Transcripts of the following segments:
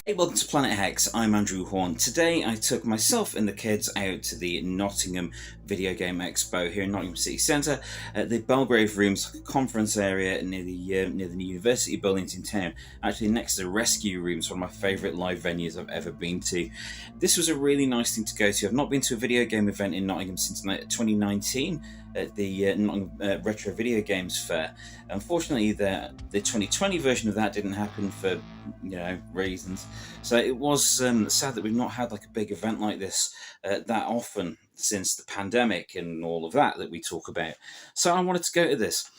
Hey, welcome to Planet Hex. I'm Andrew Horn. Today I took myself and the kids out to the Nottingham Video Game Expo here in Nottingham City Centre at the Belgrave Rooms conference area near the new university buildings in town, actually next to the Rescue Rooms, one of my favourite live venues I've ever been to. This was a really nice thing to go to. I've not been to a video game event in Nottingham since 2019 at the Nottingham Retro Video Games Fair. Unfortunately, the 2020 version of that didn't happen for reasons. So it was sad that we've not had like a big event like this that often since the pandemic and all of that we talk about. So I wanted to go to this.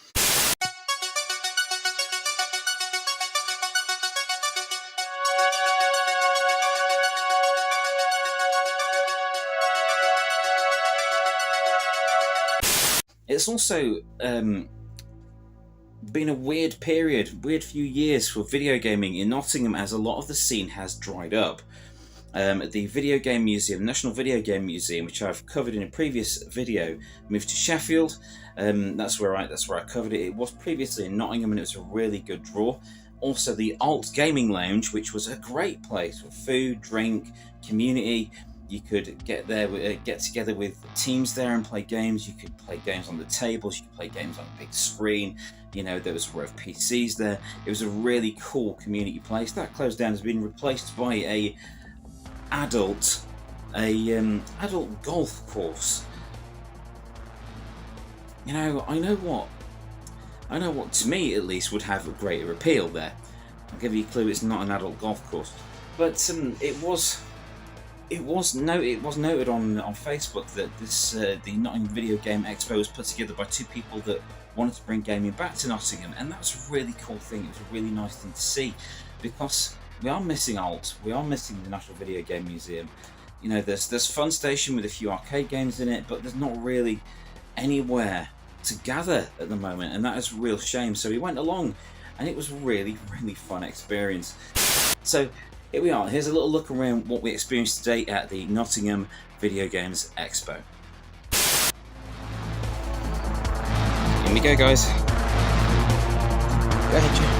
It's also been a weird few years for video gaming in Nottingham, as a lot of the scene has dried up. The Video Game Museum, National Video Game Museum, which I've covered in a previous video, moved to Sheffield. That's where I covered it. It was previously in Nottingham, and it was a really good draw. Also, the Alt Gaming Lounge, which was a great place for food, drink, community. You could get together with teams there and play games. You could play games on the tables. You could play games on a big screen. There was a row of PCs there. It was a really cool community place. That closed down, has been replaced by a adult golf course. I know what to me at least would have a greater appeal there. I'll give you a clue. It's not an adult golf course, but it was noted on Facebook that this the Nottingham Video Game Expo was put together by two people that wanted to bring gaming back to Nottingham, and that was a really cool thing. It was a really nice thing to see, because we are missing Alt, we are missing the National Video Game Museum. There's Fun Station with a few arcade games in it, but there's not really anywhere to gather at the moment, and that is a real shame. So we went along, and it was a really, really fun experience. So here we are. Here's a little look around what we experienced today at the Nottingham Video Games Expo. Here we go, guys. Go ahead, Jim.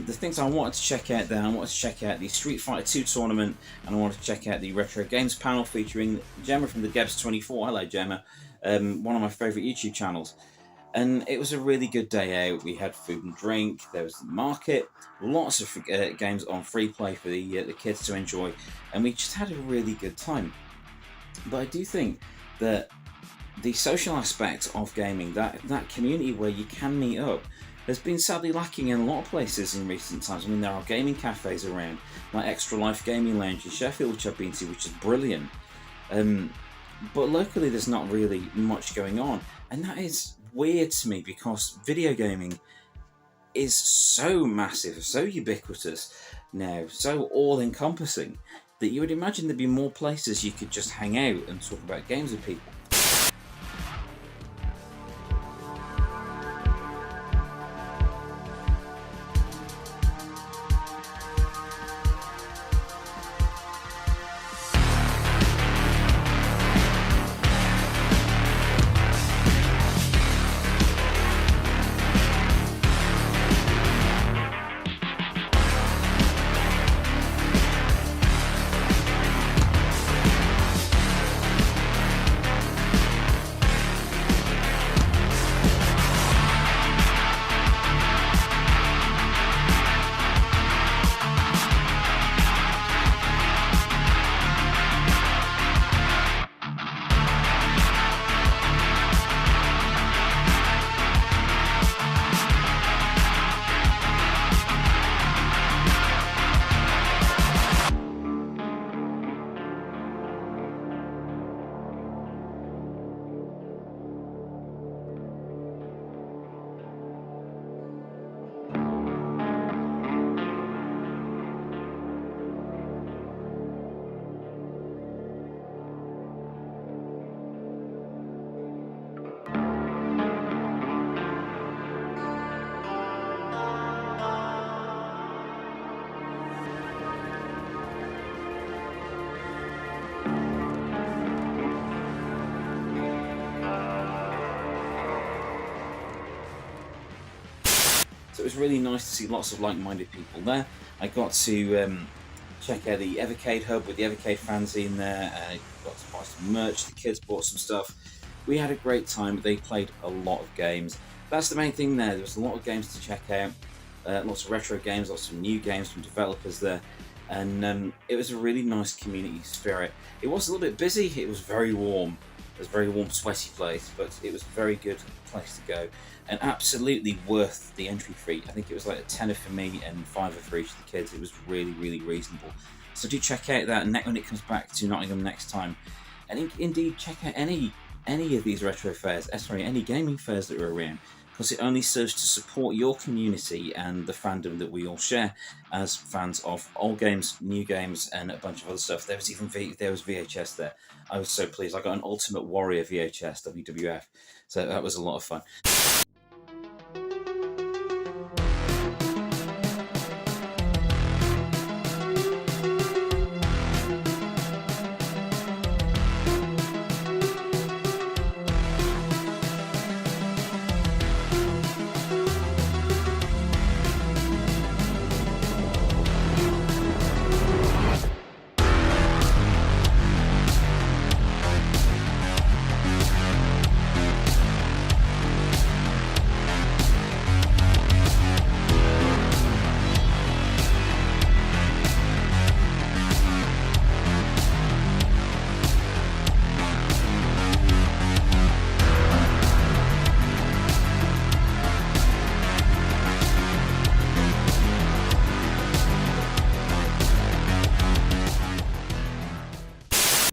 the things I wanted to check out there, I wanted to check out the Street Fighter 2 tournament, and I wanted to check out the Retro Games panel featuring Gemma from the Gebs24. Hello Gemma, one of my favourite YouTube channels. And it was a really good day out. We had food and drink, there was the market, lots of games on free play for the kids to enjoy, and we just had a really good time. But I do think that the social aspect of gaming, that community where you can meet up, has been sadly lacking in a lot of places in recent times. I mean, there are gaming cafes around, like Extra Life Gaming Lounge in Sheffield, which I've been to, which is brilliant. But locally, there's not really much going on, and that is weird to me because video gaming is so massive, so ubiquitous now, so all-encompassing, that you would imagine there'd be more places you could just hang out and talk about games with people. So it was really nice to see lots of like-minded people there. I got to check out the Evercade hub with the Evercade fanzine there. Got to buy some merch, the kids bought some stuff. We had a great time. They played a lot of games. That's the main thing there. There was a lot of games to check out, lots of retro games, lots of new games from developers there. And it was a really nice community spirit. It was a little bit busy, it was very warm. It was a very warm, sweaty place, but it was a very good place to go. And absolutely worth the entry fee. I think it was like a tenner for me and £5 for each of the kids. It was really, really reasonable. So do check out that when it comes back to Nottingham next time. And indeed, check out any of these retro fairs, any gaming fairs that are around, because it only serves to support your community and the fandom that we all share as fans of old games, new games, and a bunch of other stuff. There was even VHS there. I was so pleased. I got an Ultimate Warrior VHS, WWF, so that was a lot of fun.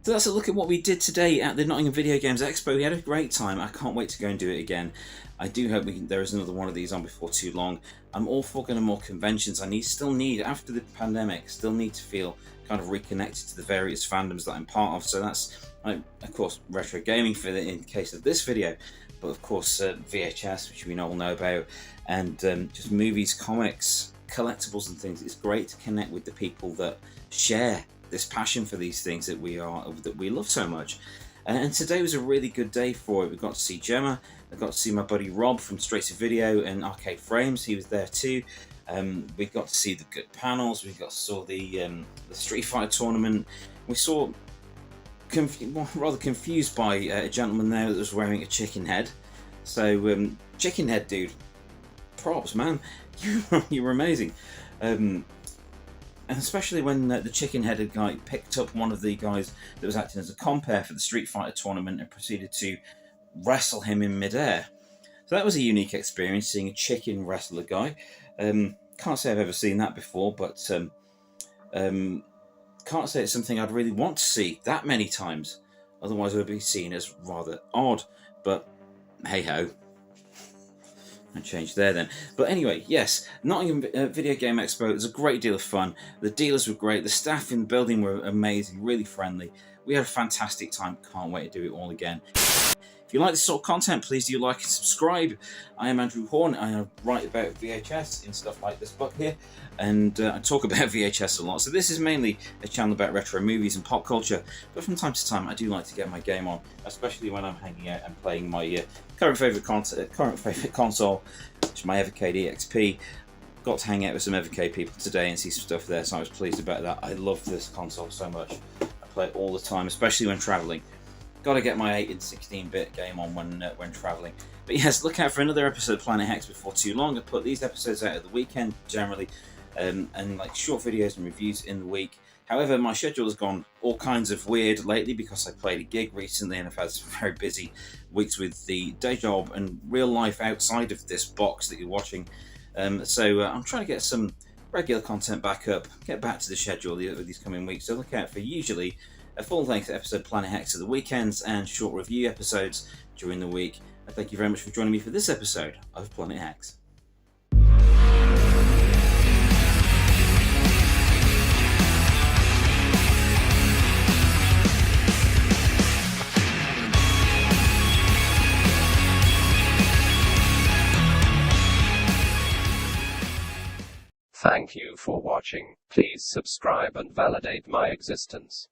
So that's a look at what we did today at the Nottingham Video Games Expo. We had a great time. I can't wait to go and do it again. I do hope there is another one of these on before too long. I'm all for going to more conventions. Still need, after the pandemic, still need to feel kind of reconnected to the various fandoms that I'm part of. So that's, of course, retro gaming for in case of this video, but of course VHS, which we all know about, and just movies, comics, collectibles and things. It's great to connect with the people that share this passion for these things that we love so much. And today was a really good day for it. We got to see Gemma, I got to see my buddy Rob from Straight to Video and Arcade Frames. He was there too. We got to see the good panels. We saw the Street Fighter tournament. We saw rather confused by a gentleman there that was wearing a chicken head. So chicken head dude, props man, you were amazing. And especially when the chicken-headed guy picked up one of the guys that was acting as a compere for the Street Fighter tournament and proceeded to wrestle him in midair. So that was a unique experience, seeing a chicken wrestle a guy. Can't say I've ever seen that before, but can't say it's something I'd really want to see that many times. Otherwise it would be seen as rather odd, but hey-ho. I changed there then. But anyway, yes, Nottingham Video Game Expo was a great deal of fun. The dealers were great. The staff in the building were amazing, really friendly. We had a fantastic time. Can't wait to do it all again. If you like this sort of content, please do like and subscribe. I am Andrew Horn. I write about VHS in stuff like this book here, and I talk about VHS a lot. So this is mainly a channel about retro movies and pop culture, but from time to time I do like to get my game on, especially when I'm hanging out and playing my current favourite console, which is my Evercade EXP. Got to hang out with some Evercade people today and see some stuff there, so I was pleased about that. I love this console so much. I play it all the time, especially when travelling. Got to get my 8 and 16-bit game on when travelling. But yes, look out for another episode of Planet Hex before too long. I put these episodes out at the weekend generally, and like short videos and reviews in the week. However, my schedule has gone all kinds of weird lately because I played a gig recently and I've had some very busy weeks with the day job and real life outside of this box that you're watching. So I'm trying to get some regular content back up, get back to the schedule over these coming weeks. So look out for usually a full-length episode of Planet Hex at the weekends and short review episodes during the week. And thank you very much for joining me for this episode of Planet Hex. Thank you for watching. Please subscribe and validate my existence.